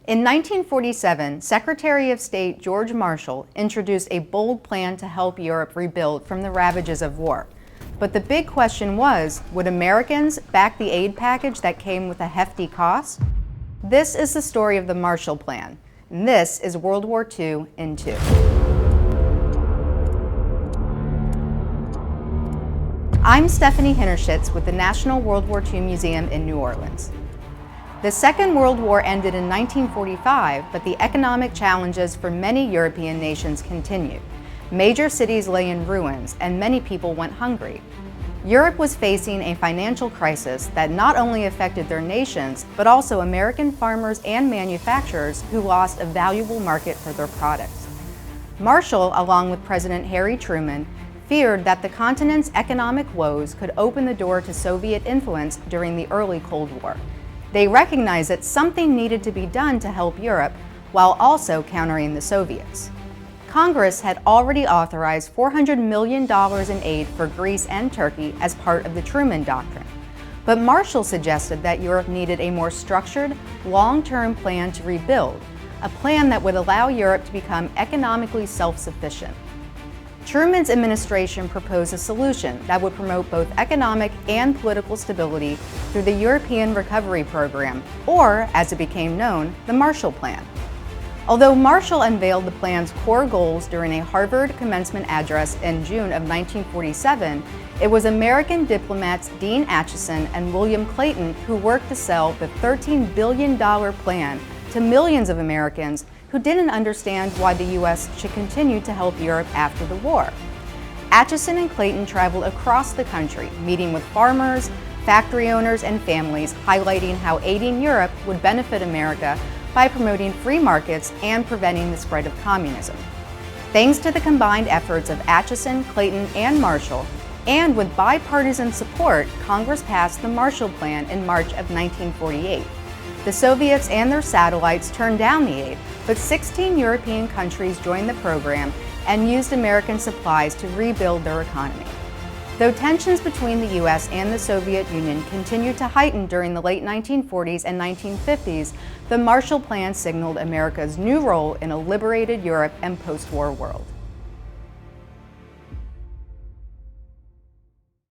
In 1947, Secretary of State George Marshall introduced a bold plan to help Europe rebuild from the ravages of war. But the big question was, would Americans back the aid package that came with a hefty cost? This is the story of the Marshall Plan, and this is World War II in two. I'm Stephanie Hinnershitz with the National World War II Museum in New Orleans. The Second World War ended in 1945, but the economic challenges for many European nations continued. Major cities lay in ruins, and many people went hungry. Europe was facing a financial crisis that not only affected their nations, but also American farmers and manufacturers who lost a valuable market for their products. Marshall, along with President Harry Truman, feared that the continent's economic woes could open the door to Soviet influence during the early Cold War. They recognized that something needed to be done to help Europe while also countering the Soviets. Congress had already authorized $400 million in aid for Greece and Turkey as part of the Truman Doctrine. But Marshall suggested that Europe needed a more structured, long-term plan to rebuild, a plan that would allow Europe to become economically self-sufficient. Truman's administration proposed a solution that would promote both economic and political stability through the European Recovery Program, or, as it became known, the Marshall Plan. Although Marshall unveiled the plan's core goals during a Harvard commencement address in June of 1947, it was American diplomats Dean Acheson and William Clayton who worked to sell the $13 billion plan to millions of Americans who didn't understand why the U.S. should continue to help Europe after the war. Acheson and Clayton traveled across the country, meeting with farmers, factory owners, and families, highlighting how aiding Europe would benefit America by promoting free markets and preventing the spread of communism. Thanks to the combined efforts of Acheson, Clayton, and Marshall, and with bipartisan support, Congress passed the Marshall Plan in March of 1948. The Soviets and their satellites turned down the aid, but 16 European countries joined the program and used American supplies to rebuild their economy. Though tensions between the U.S. and the Soviet Union continued to heighten during the late 1940s and 1950s, the Marshall Plan signaled America's new role in a liberated Europe and post-war world.